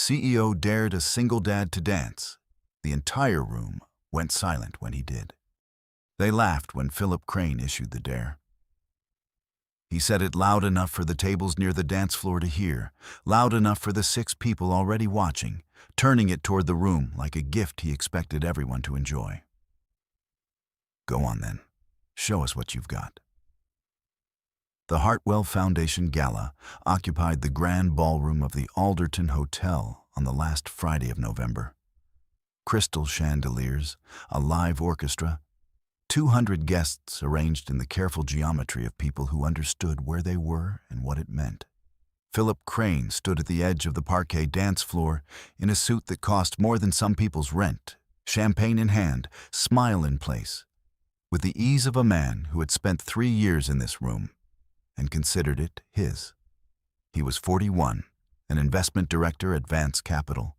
CEO dared a single dad to dance. The entire room went silent when he did. They laughed when Philip Crane issued the dare. He said it loud enough for the tables near the dance floor to hear, loud enough for the 6 people already watching, turning it toward the room like a gift he expected everyone to enjoy. Go on then, show us what you've got. The Hartwell Foundation Gala occupied the grand ballroom of the Alderton Hotel on the last Friday of November. Crystal chandeliers, a live orchestra, 200 guests arranged in the careful geometry of people who understood where they were and what it meant. Philip Crane stood at the edge of the parquet dance floor in a suit that cost more than some people's rent, champagne in hand, smile in place, with the ease of a man who had spent 3 years in this room and considered it his. He was 41, an investment director at Vance Capital,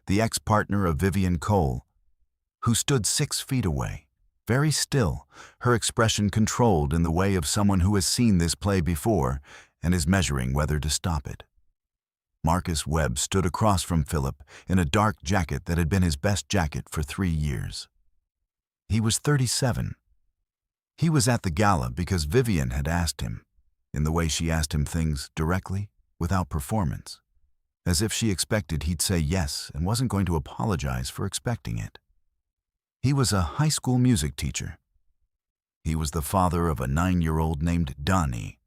the ex-partner of Vivian Cole, who stood 6 feet away, very still, her expression controlled in the way of someone who has seen this play before and is measuring whether to stop it. Marcus Webb stood across from Philip in a dark jacket that had been his best jacket for 3 years. He was 37. He was at the gala because Vivian had asked him, in the way she asked him things directly, without performance, as if she expected he'd say yes and wasn't going to apologize for expecting it. He was a high school music teacher. He was the father of a 9-year-old named Donnie,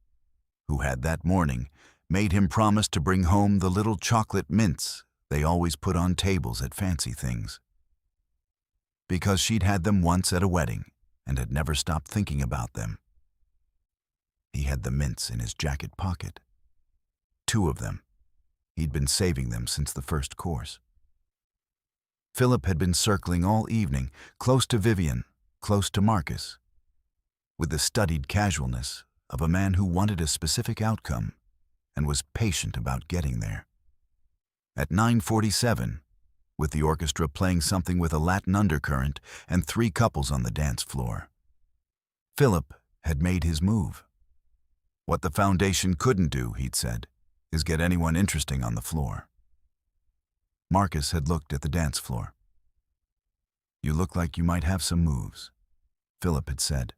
who had that morning made him promise to bring home the little chocolate mints they always put on tables at fancy things. Because she'd had them once at a wedding and had never stopped thinking about them. He had the mints in his jacket pocket. 2 of them. He'd been saving them since the first course. Philip had been circling all evening, close to Vivian, close to Marcus, with the studied casualness of a man who wanted a specific outcome and was patient about getting there. At 9:47, with the orchestra playing something with a Latin undercurrent and 3 couples on the dance floor, Philip had made his move. What the foundation couldn't do, he'd said, is get anyone interesting on the floor. Marcus had looked at the dance floor. You look like you might have some moves, Philip had said,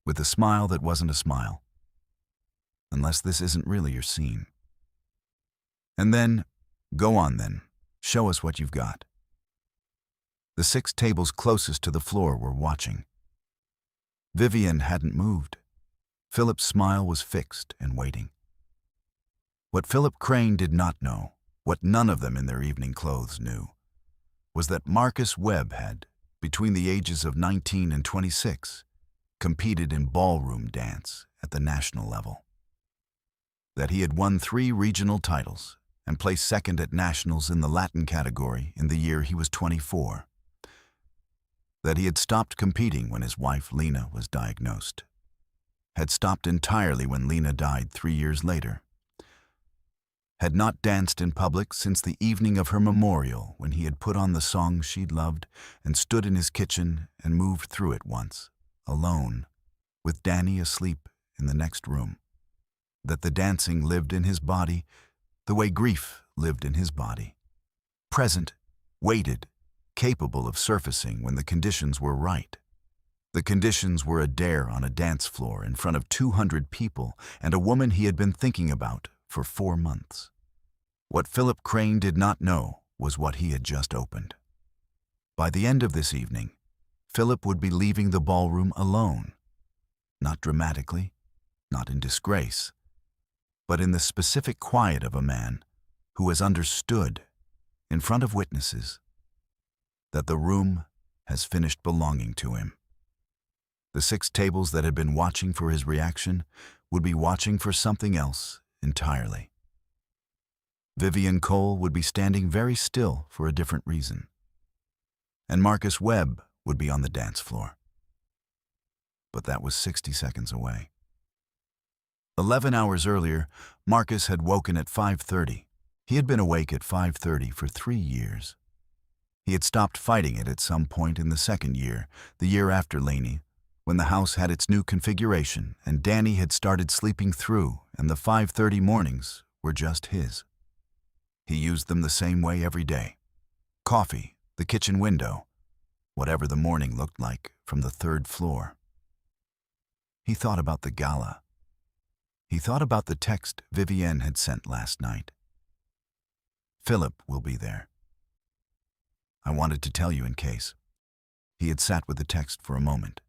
with a smile that wasn't a smile. Unless this isn't really your scene. And then, go on then, show us what you've got. The 6 tables closest to the floor were watching. Vivian hadn't moved. Philip's smile was fixed and waiting. What Philip Crane did not know, what none of them in their evening clothes knew, was that Marcus Webb had, between the ages of 19 and 26, competed in ballroom dance at the national level. That he had won 3 regional titles and placed second at nationals in the Latin category in the year he was 24. That he had stopped competing when his wife Lena was diagnosed. Had stopped entirely when Lena died 3 years later. Had not danced in public since the evening of her memorial when he had put on the song she'd loved and stood in his kitchen and moved through it once, alone, with Danny asleep in the next room. That the dancing lived in his body the way grief lived in his body. Present, waited, capable of surfacing when the conditions were right. The conditions were a dare on a dance floor in front of 200 people and a woman he had been thinking about for 4 months. What Philip Crane did not know was what he had just opened. By the end of this evening, Philip would be leaving the ballroom alone. Not dramatically, not in disgrace, but in the specific quiet of a man who has understood, in front of witnesses, that the room has finished belonging to him. The 6 tables that had been watching for his reaction would be watching for something else entirely. Vivian Cole would be standing very still for a different reason. And Marcus Webb would be on the dance floor. But that was 60 seconds away. 11 hours earlier, Marcus had woken at 5:30. He had been awake at 5:30 for 3 years. He had stopped fighting it at some point in the second year, the year after Laney, when the house had its new configuration and Danny had started sleeping through and the 5:30 mornings were just his. He used them the same way every day. Coffee, the kitchen window, whatever the morning looked like from the third floor. He thought about the gala. He thought about the text Vivienne had sent last night. Philip will be there. I wanted to tell you in case. He had sat with the text for a moment.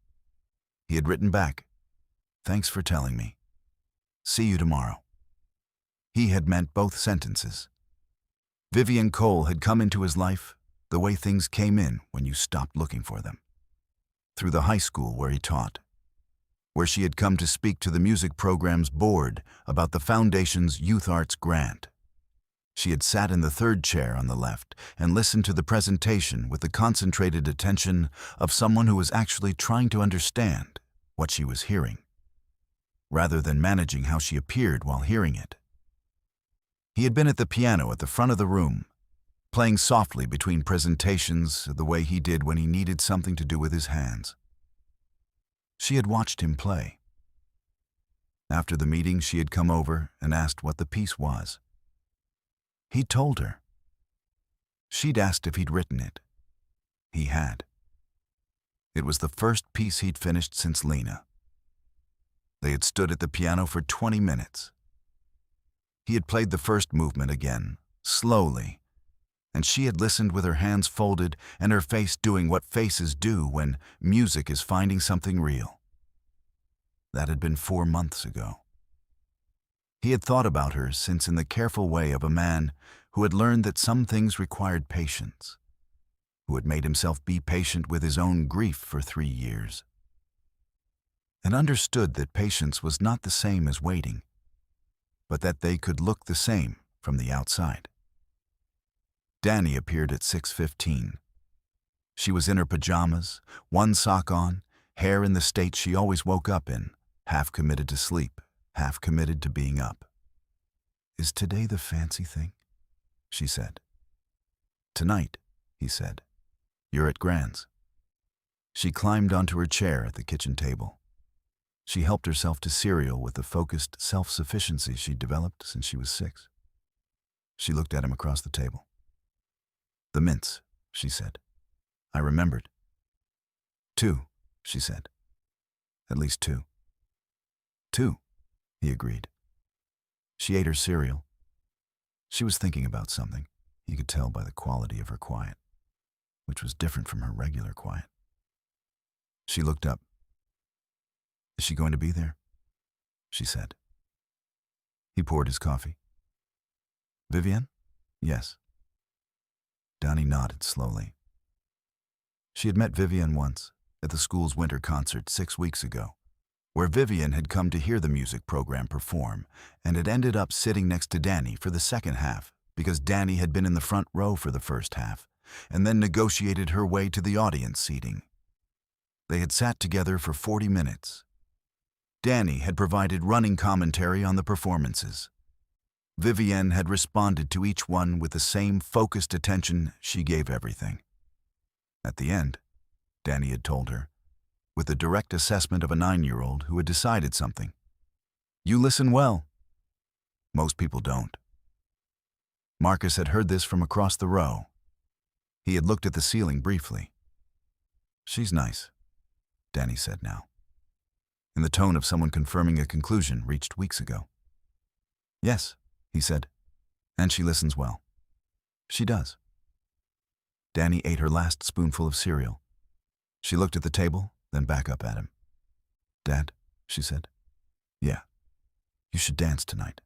He had written back, "Thanks for telling me. See you tomorrow." He had meant both sentences. Vivienne Cole had come into his life the way things came in when you stopped looking for them. Through the high school where he taught, where she had come to speak to the music program's board about the Foundation's Youth Arts Grant. She had sat in the third chair on the left and listened to the presentation with the concentrated attention of someone who was actually trying to understand what she was hearing, rather than managing how she appeared while hearing it. He had been at the piano at the front of the room, playing softly between presentations the way he did when he needed something to do with his hands. She had watched him play. After the meeting, she had come over and asked what the piece was. He told her. She'd asked if he'd written it. He had. It was the first piece he'd finished since Lena. They had stood at the piano for 20 minutes. He had played the first movement again, slowly, and she had listened with her hands folded and her face doing what faces do when music is finding something real. That had been 4 months ago. He had thought about her since in the careful way of a man who had learned that some things required patience, who had made himself be patient with his own grief for 3 years, and understood that patience was not the same as waiting, but that they could look the same from the outside. Danny appeared at 6:15. She was in her pajamas, one sock on, hair in the state she always woke up in, half committed to sleep, half committed to being up. "Is today the fancy thing?" she said. "Tonight," he said. "You're at Grand's." She climbed onto her chair at the kitchen table. She helped herself to cereal with the focused self-sufficiency she'd developed since she was 6. She looked at him across the table. "The mints," she said. I remembered. "2," she said. "At least 2. 2, he agreed. She ate her cereal. She was thinking about something. He could tell by the quality of her quiet, which was different from her regular quiet. She looked up. "Is she going to be there?" she said. He poured his coffee. "Vivienne?" "Yes." Donnie nodded slowly. She had met Vivienne once, at the school's winter concert 6 weeks ago, where Vivienne had come to hear the music program perform and had ended up sitting next to Danny for the second half because Danny had been in the front row for the first half and then negotiated her way to the audience seating. They had sat together for 40 minutes. Danny had provided running commentary on the performances. Vivienne had responded to each one with the same focused attention she gave everything. At the end, Danny had told her, with the direct assessment of a 9-year-old who had decided something, "You listen well." Most people don't. Marcus had heard this from across the row. He had looked at the ceiling briefly. "She's nice," Danny said now, in the tone of someone confirming a conclusion reached weeks ago. "Yes," he said, "and she listens well." "She does." Danny ate her last spoonful of cereal. She looked at the table, then back up at him. "Dad," she said. "Yeah. You should dance tonight."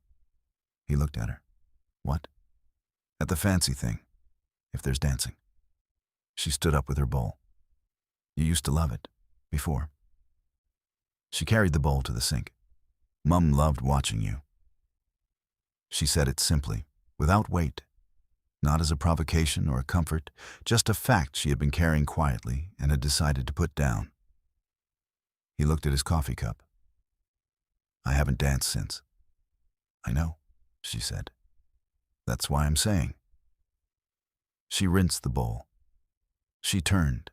He looked at her. "What?" "At the fancy thing, if there's dancing." She stood up with her bowl. "You used to love it, before." She carried the bowl to the sink. "Mum loved watching you." She said it simply, without weight, not as a provocation or a comfort, just a fact she had been carrying quietly and had decided to put down. He looked at his coffee cup. "I haven't danced since." "I know," she said. "That's why I'm saying." She rinsed the bowl. She turned.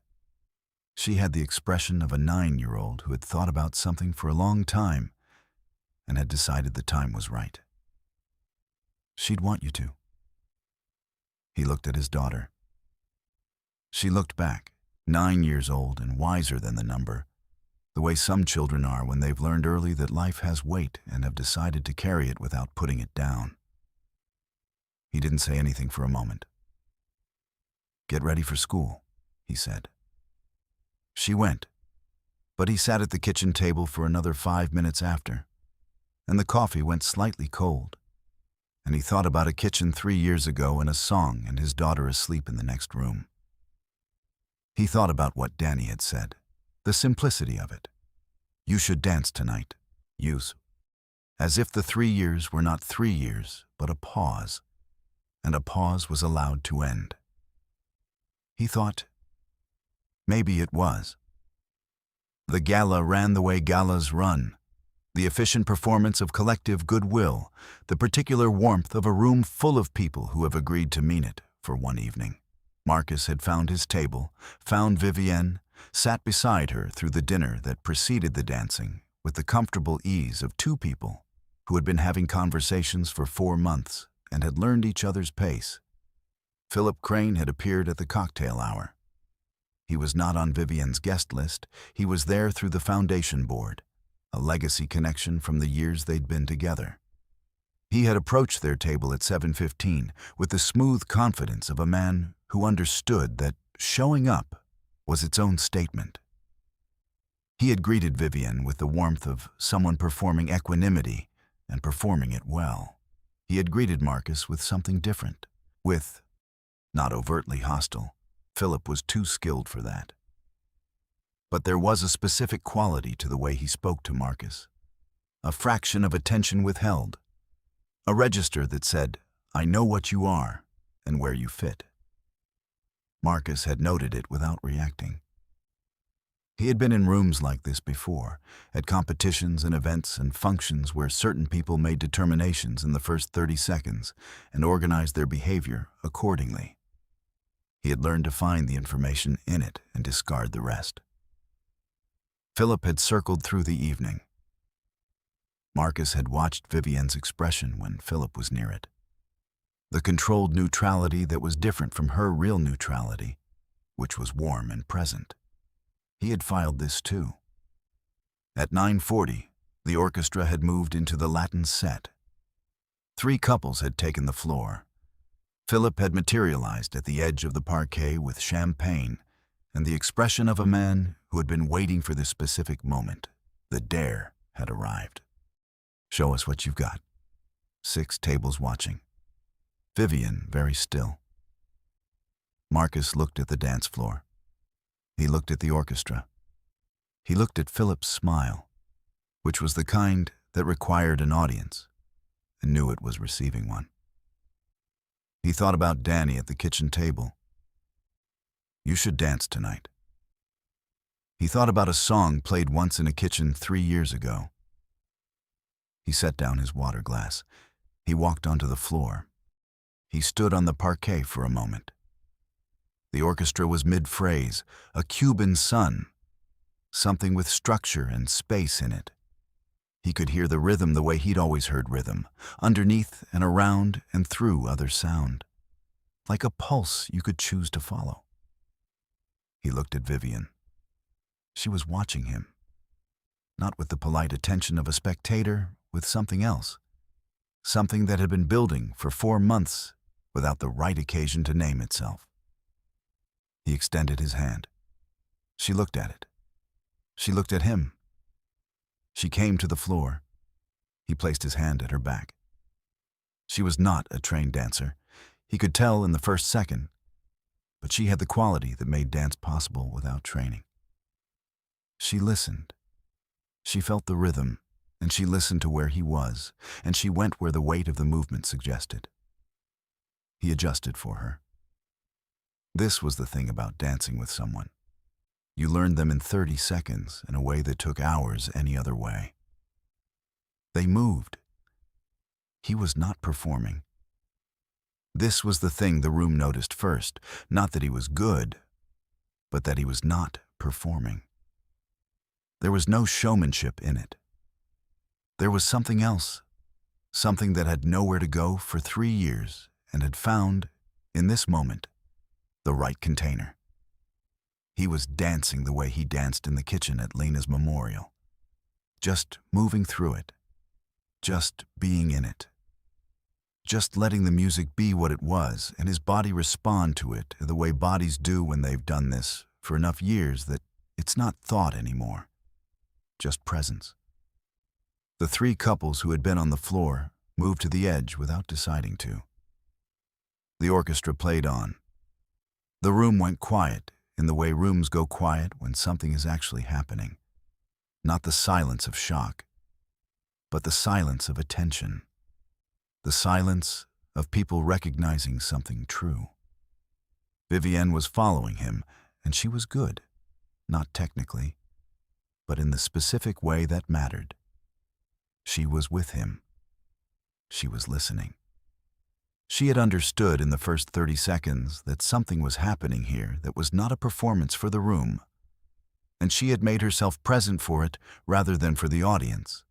She had the expression of a 9-year-old who had thought about something for a long time and had decided the time was right. "She'd want you to." He looked at his daughter. She looked back, 9 years old and wiser than the number, the way some children are when they've learned early that life has weight and have decided to carry it without putting it down. He didn't say anything for a moment. "Get ready for school," he said. She went, but he sat at the kitchen table for another 5 minutes after, and the coffee went slightly cold, and he thought about a kitchen 3 years ago and a song and his daughter asleep in the next room. He thought about what Danny had said, the simplicity of it. "You should dance tonight," use, as if the 3 years were not 3 years, but a pause, and a pause was allowed to end. He thought, maybe it was. The gala ran the way galas run, the efficient performance of collective goodwill, the particular warmth of a room full of people who have agreed to mean it for one evening. Marcus had found his table, found Vivienne, sat beside her through the dinner that preceded the dancing with the comfortable ease of two people who had been having conversations for 4 months and had learned each other's pace. Philip Crane had appeared at the cocktail hour. He was not on Vivienne's guest list. He was there through the foundation board, a legacy connection from the years they'd been together. He had approached their table at 7:15 with the smooth confidence of a man who understood that showing up was its own statement. He had greeted Vivienne with the warmth of someone performing equanimity and performing it well. He had greeted Marcus with something different, with, not overtly hostile. Philip was too skilled for that. But there was a specific quality to the way he spoke to Marcus, a fraction of attention withheld, a register that said, "I know what you are and where you fit." Marcus had noted it without reacting. He had been in rooms like this before, at competitions and events and functions where certain people made determinations in the first 30 seconds and organized their behavior accordingly. He had learned to find the information in it and discard the rest. Philip had circled through the evening. Marcus had watched Vivienne's expression when Philip was near it. The controlled neutrality that was different from her real neutrality, which was warm and present. He had filed this too. At 9:40, the orchestra had moved into the Latin set. 3 couples had taken the floor. Philip had materialized at the edge of the parquet with champagne and the expression of a man who had been waiting for this specific moment. The dare had arrived. "Show us what you've got." 6 tables watching. Vivienne very still. Marcus looked at the dance floor. He looked at the orchestra. He looked at Philip's smile, which was the kind that required an audience, and knew it was receiving one. He thought about Danny at the kitchen table. "You should dance tonight." He thought about a song played once in a kitchen 3 years ago. He set down his water glass. He walked onto the floor. He stood on the parquet for a moment. The orchestra was mid-phrase, a Cuban sun, something with structure and space in it. He could hear the rhythm the way he'd always heard rhythm, underneath and around and through other sound, like a pulse you could choose to follow. He looked at Vivienne. She was watching him, not with the polite attention of a spectator, with something else, something that had been building for 4 months without the right occasion to name itself. He extended his hand. She looked at it. She looked at him. She came to the floor. He placed his hand at her back. She was not a trained dancer. He could tell in the first second, but she had the quality that made dance possible without training. She listened. She felt the rhythm, and she listened to where he was, and she went where the weight of the movement suggested. He adjusted for her. This was the thing about dancing with someone. You learned them in 30 seconds in a way that took hours any other way. They moved. He was not performing. This was the thing the room noticed first, not that he was good, but that he was not performing. There was no showmanship in it. There was something else, something that had nowhere to go for 3 years and had found In this moment, the right container. He was dancing the way he danced in the kitchen at Lena's memorial. Just moving through it. Just being in it. Just letting the music be what it was and his body respond to it the way bodies do when they've done this for enough years that it's not thought anymore. Just presence. The three couples who had been on the floor moved to the edge without deciding to. The orchestra played on. The room went quiet in the way rooms go quiet when something is actually happening. Not the silence of shock, but the silence of attention. The silence of people recognizing something true. Vivienne was following him, and she was good, not technically, but in the specific way that mattered. She was with him. She was listening. She had understood in the first 30 seconds that something was happening here that was not a performance for the room, and she had made herself present for it rather than for the audience.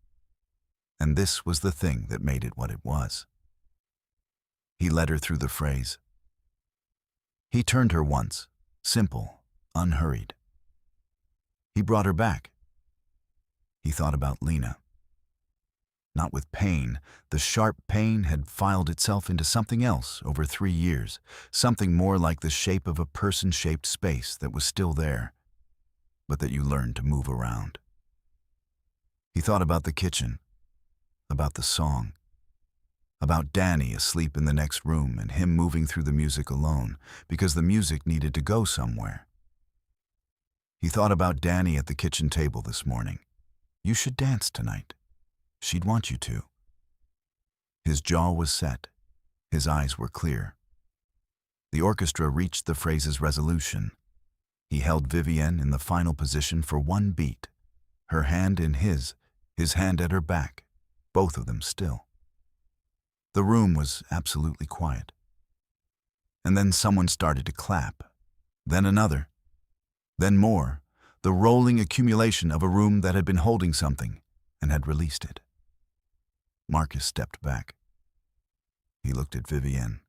And this was the thing that made it what it was. He led her through the phrase. He turned her once, simple, unhurried. He brought her back. He thought about Lena. Not with pain. The sharp pain had filed itself into something else over 3 years, something more like the shape of a person-shaped space that was still there, but that you learned to move around. He thought about the kitchen, about the song, about Danny asleep in the next room and him moving through the music alone because the music needed to go somewhere. He thought about Danny at the kitchen table this morning. You should dance tonight. She'd want you to. His jaw was set. His eyes were clear. The orchestra reached the phrase's resolution. He held Vivienne in the final position for one beat, her hand in his hand at her back, both of them still. The room was absolutely quiet. And then someone started to clap, then another, then more, the rolling accumulation of a room that had been holding something and had released it. Marcus stepped back. He looked at Vivienne.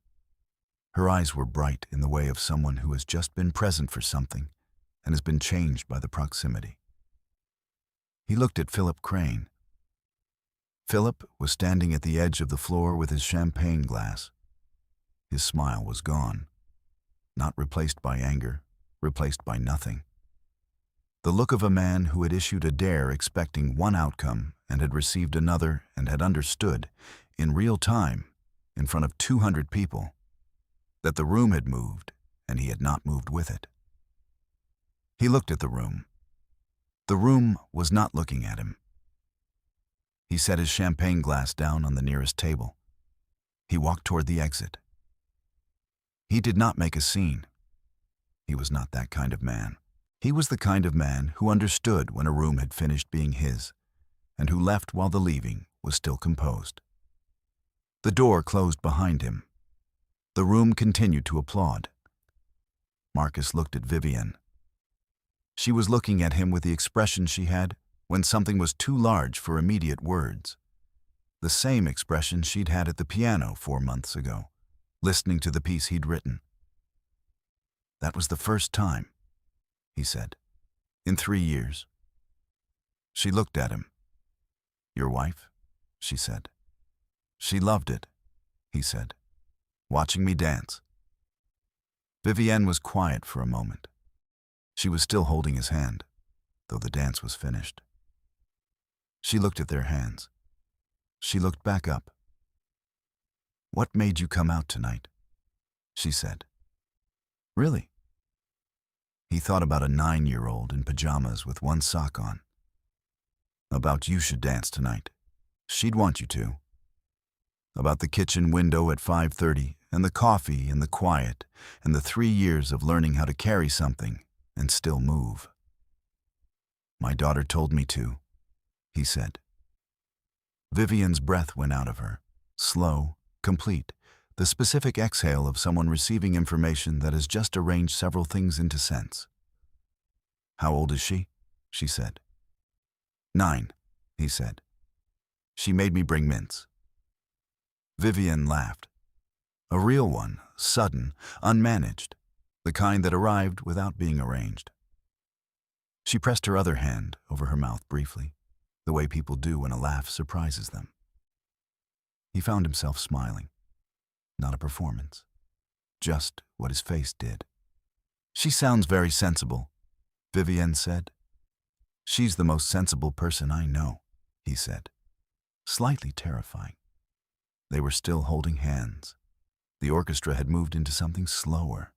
Her eyes were bright in the way of someone who has just been present for something and has been changed by the proximity. He looked at Philip Crane. Philip was standing at the edge of the floor with his champagne glass. His smile was gone, not replaced by anger, replaced by nothing. The look of a man who had issued a dare expecting one outcome and had received another and had understood, in real time, in front of 200 people, that the room had moved and he had not moved with it. He looked at the room. The room was not looking at him. He set his champagne glass down on the nearest table. He walked toward the exit. He did not make a scene. He was not that kind of man. He was the kind of man who understood when a room had finished being his, and who left while the leaving was still composed. The door closed behind him. The room continued to applaud. Marcus looked at Vivienne. She was looking at him with the expression she had when something was too large for immediate words. The same expression she'd had at the piano 4 months ago, listening to the piece he'd written. That was the first time, he said, in 3 years. She looked at him. Your wife? She said. She loved it, he said, watching me dance. Vivienne was quiet for a moment. She was still holding his hand, though the dance was finished. She looked at their hands. She looked back up. What made you come out tonight? She said. Really? He thought about a 9-year-old in pajamas with one sock on. About you should dance tonight. She'd want you to. About the kitchen window at 5:30 and the coffee and the quiet and the 3 years of learning how to carry something and still move. My daughter told me to, he said. Vivienne's breath went out of her, slow, complete, the specific exhale of someone receiving information that has just arranged several things into sense. How old is she? She said. 9, he said. She made me bring mints. Vivienne laughed. A real one, sudden, unmanaged, the kind that arrived without being arranged. She pressed her other hand over her mouth briefly, the way people do when a laugh surprises them. He found himself smiling. Not a performance. Just what his face did. "She sounds very sensible," Vivienne said. "She's the most sensible person I know," he said, slightly terrifying. They were still holding hands. The orchestra had moved into something slower.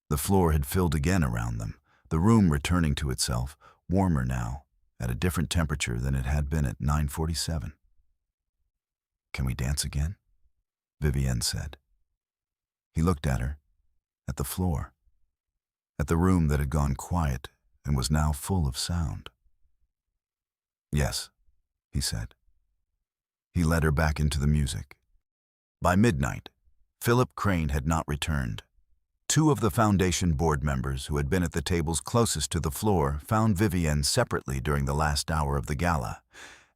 The floor had filled again around them, the room returning to itself, warmer now, at a different temperature than it had been at 9:47. "Can we dance again?" Vivienne said. He looked at her, at the floor, at the room that had gone quiet and was now full of sound. "Yes," he said. He led her back into the music. By midnight, Philip Crane had not returned. Two of the Foundation board members who had been at the tables closest to the floor found Vivienne separately during the last hour of the gala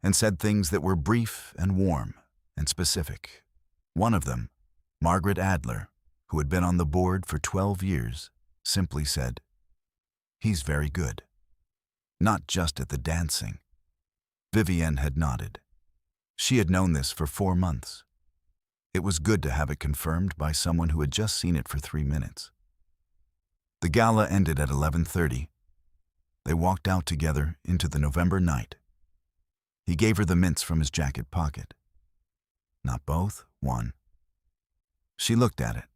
and said things that were brief and warm and specific. One of them, Margaret Adler, who had been on the board for 12 years, simply said, "He's very good." Not just at the dancing. Vivienne had nodded. She had known this for 4 months. It was good to have it confirmed by someone who had just seen it for 3 minutes. The gala ended at 11:30. They walked out together into the November night. He gave her the mints from his jacket pocket. "Not both, one." She looked at it.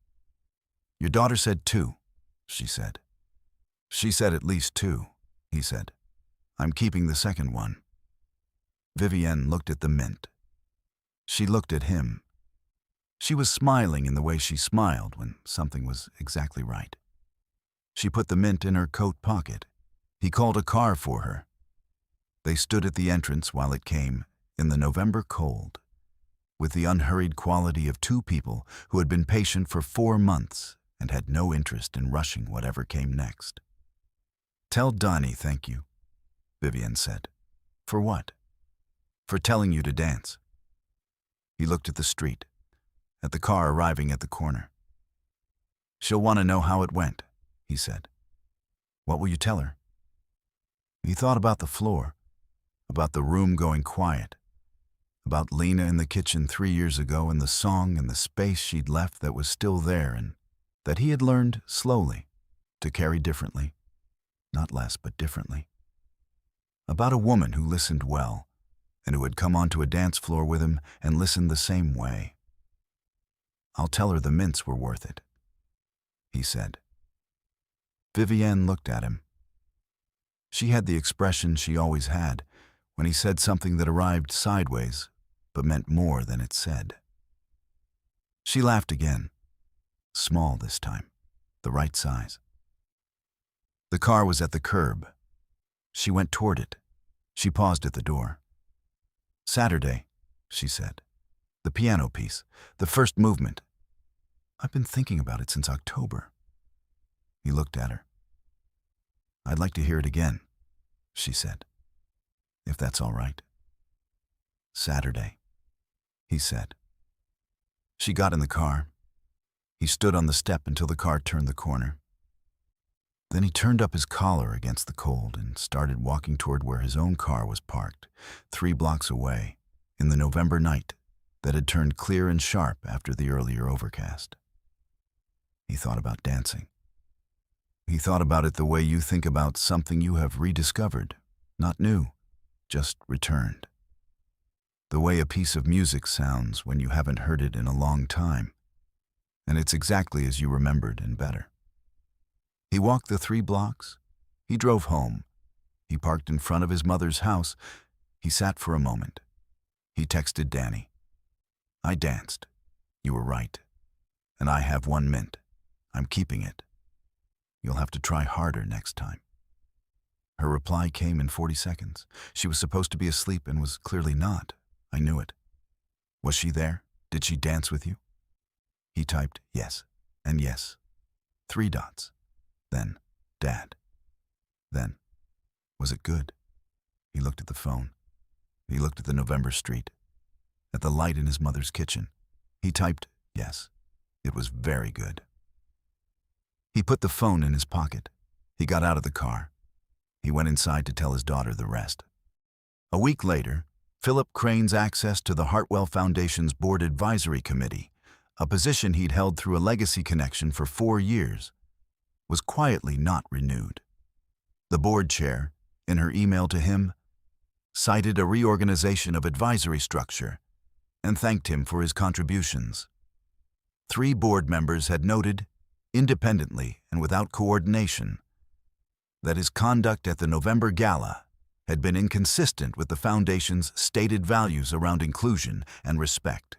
"Your daughter said 2, she said. "She said at least 2, he said. "I'm keeping the second one." Vivienne looked at the mint. She looked at him. She was smiling in the way she smiled when something was exactly right. She put the mint in her coat pocket. He called a car for her. They stood at the entrance while it came, in the November cold, with the unhurried quality of two people who had been patient for 4 months and had no interest in rushing whatever came next. "Tell Donnie thank you," Vivienne said. "For what?" "For telling you to dance." He looked at the street, at the car arriving at the corner. "She'll want to know how it went," he said. "What will you tell her?" He thought about the floor, about the room going quiet, about Lena in the kitchen 3 years ago and the song and the space she'd left that was still there and that he had learned slowly to carry differently, not less but differently. About a woman who listened well and who had come onto a dance floor with him and listened the same way. "I'll tell her the mints were worth it," he said. Vivienne looked at him. She had the expression she always had when he said something that arrived sideways but meant more than it said. She laughed again, small this time, the right size. The car was at the curb. She went toward it. She paused at the door. "Saturday," she said. "The piano piece, the first movement. I've been thinking about it since October." He looked at her. "I'd like to hear it again," she said, "if that's all right." "Saturday," he said. She got in the car. He stood on the step until the car turned the corner. Then he turned up his collar against the cold and started walking toward where his own car was parked, 3 blocks away, in the November night that had turned clear and sharp after the earlier overcast. He thought about dancing. He thought about it the way you think about something you have rediscovered, not new, just returned. The way a piece of music sounds when you haven't heard it in a long time, and it's exactly as you remembered and better. He walked the 3 blocks. He drove home. He parked in front of his mother's house. He sat for a moment. He texted Danny. "I danced. You were right. And I have 1 mint. I'm keeping it. You'll have to try harder next time." Her reply came in 40 seconds. She was supposed to be asleep and was clearly not. I knew it. "Was she there? Did she dance with you?" He typed yes and yes. 3 dots. Then, Dad. Then, was it good? He looked at the phone. He looked at the November street, at the light in his mother's kitchen. He typed yes. It was very good. He put the phone in his pocket. He got out of the car. He went inside to tell his daughter the rest. A week later, Philip Crane's access to the Hartwell Foundation's Board Advisory Committee, a position he'd held through a legacy connection for 4 years, was quietly not renewed. The board chair, in her email to him, cited a reorganization of advisory structure and thanked him for his contributions. 3 board members had noted, independently and without coordination, that his conduct at the November Gala had been inconsistent with the Foundation's stated values around inclusion and respect.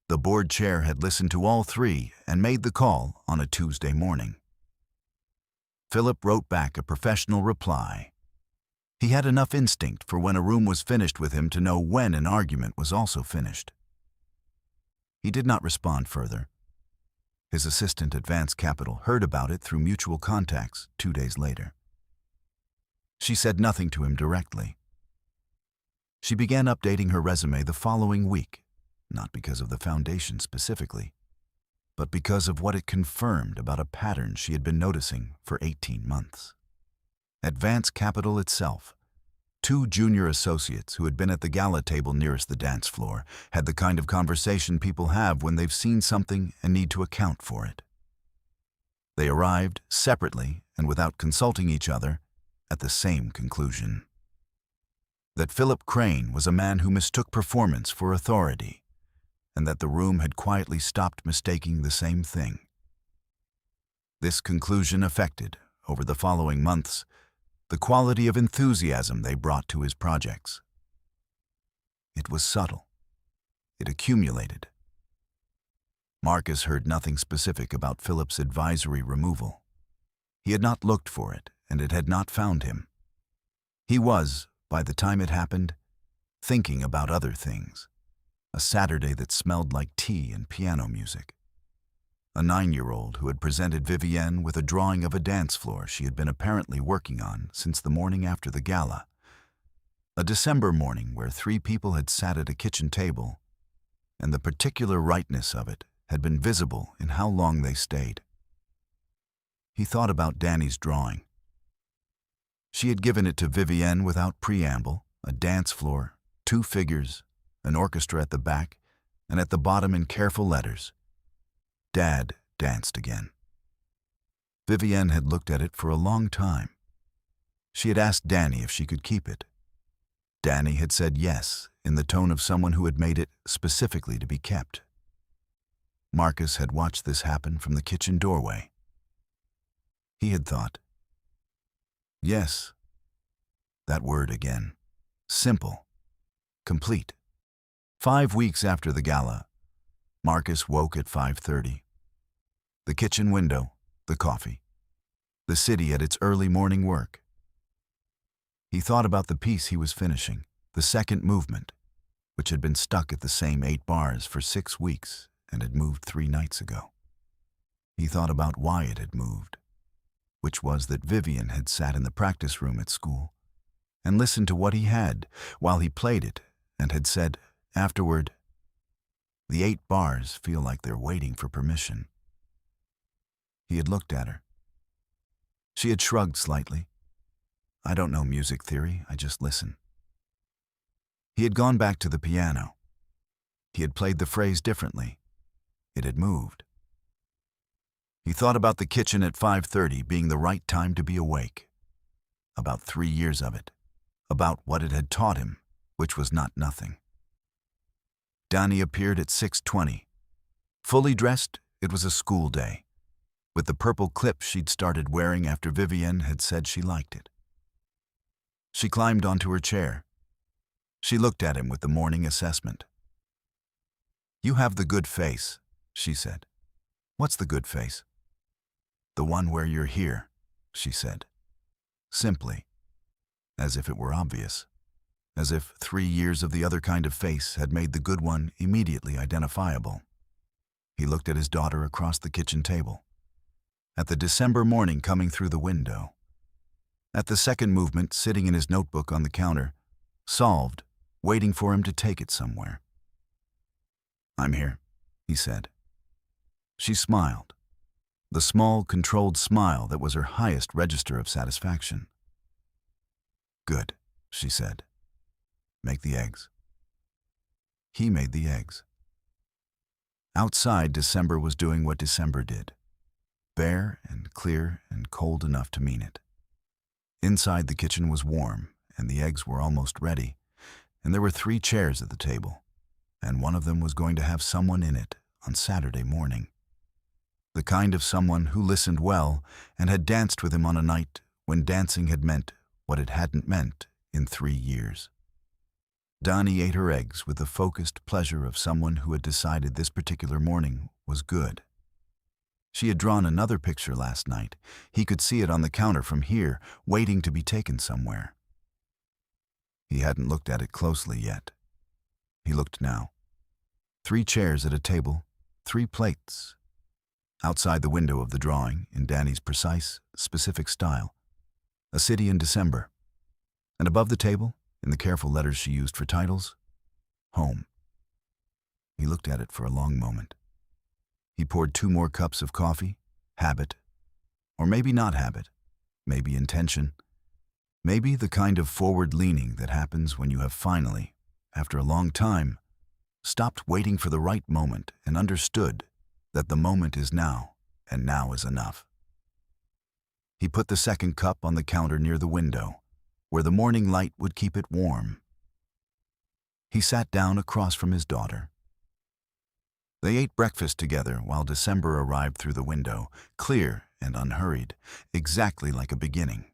The board chair had listened to all 3 and made the call on a Tuesday morning. Philip wrote back a professional reply. He had enough instinct for when a room was finished with him to know when an argument was also finished. He did not respond further. His assistant at Vance Capital heard about it through mutual contacts 2 days later. She said nothing to him directly. She began updating her resume the following week, not because of the Foundation specifically, but because of what it confirmed about a pattern she had been noticing for 18 months. At Vance Capital itself, 2 junior associates who had been at the gala table nearest the dance floor had the kind of conversation people have when they've seen something and need to account for it. They arrived separately and without consulting each other at the same conclusion: that Philip Crane was a man who mistook performance for authority, and that the room had quietly stopped mistaking the same thing. This conclusion affected, over the following months, the quality of enthusiasm they brought to his projects. It was subtle. It accumulated. Marcus heard nothing specific about Philip's advisory removal. He had not looked for it, and it had not found him. He was, by the time it happened, thinking about other things. A Saturday that smelled like tea and piano music. A 9-year-old who had presented Vivienne with a drawing of a dance floor she had been apparently working on since the morning after the gala. A December morning where 3 people had sat at a kitchen table, and the particular rightness of it had been visible in how long they stayed. He thought about Danny's drawing. She had given it to Vivienne without preamble, a dance floor, 2 figures, an orchestra at the back, and at the bottom in careful letters, "Dad danced again." Vivienne had looked at it for a long time. She had asked Danny if she could keep it. Danny had said yes, in the tone of someone who had made it specifically to be kept. Marcus had watched this happen from the kitchen doorway. He had thought, yes, that word again, simple, complete. 5 weeks after the gala, Marcus woke at 5:30. The kitchen window, the coffee, the city at its early morning work. He thought about the piece he was finishing, the second movement, which had been stuck at the same 8 bars for 6 weeks and had moved 3 nights ago. He thought about why it had moved, which was that Vivienne had sat in the practice room at school and listened to what he had while he played it and had said, afterward, "The 8 bars feel like they're waiting for permission." He had looked at her. She had shrugged slightly. "I don't know music theory, I just listen." He had gone back to the piano. He had played the phrase differently. It had moved. He thought about the kitchen at 5:30 being the right time to be awake. About 3 years of it. About what it had taught him, which was not nothing. Danny appeared at 6:20. Fully dressed, it was a school day, with the purple clip she'd started wearing after Vivienne had said she liked it. She climbed onto her chair. She looked at him with the morning assessment. "You have the good face," she said. "What's the good face?" "The one where you're here," she said. Simply, as if it were obvious. As if 3 years of the other kind of face had made the good one immediately identifiable. He looked at his daughter across the kitchen table. At the December morning coming through the window. At the second movement sitting in his notebook on the counter, solved, waiting for him to take it somewhere. "I'm here," he said. She smiled, the small, controlled smile that was her highest register of satisfaction. "Good," she said. "Make the eggs." He made the eggs. Outside, December was doing what December did, bare and clear and cold enough to mean it. Inside, the kitchen was warm, and the eggs were almost ready, and there were 3 chairs at the table, and one of them was going to have someone in it on Saturday morning. The kind of someone who listened well and had danced with him on a night when dancing had meant what it hadn't meant in 3 years. Dani ate her eggs with the focused pleasure of someone who had decided this particular morning was good. She had drawn another picture last night. He could see it on the counter from here, waiting to be taken somewhere. He hadn't looked at it closely yet. He looked now. 3 chairs at a table, 3 plates. Outside the window of the drawing, in Dani's precise, specific style, a city in December. And above the table, in the careful letters she used for titles, home. He looked at it for a long moment. He poured 2 more cups of coffee, habit, or maybe not habit, maybe intention, maybe the kind of forward-leaning that happens when you have finally, after a long time, stopped waiting for the right moment and understood that the moment is now, and now is enough. He put the second cup on the counter near the window, where the morning light would keep it warm. He sat down across from his daughter. They ate breakfast together while December arrived through the window, clear and unhurried, exactly like a beginning.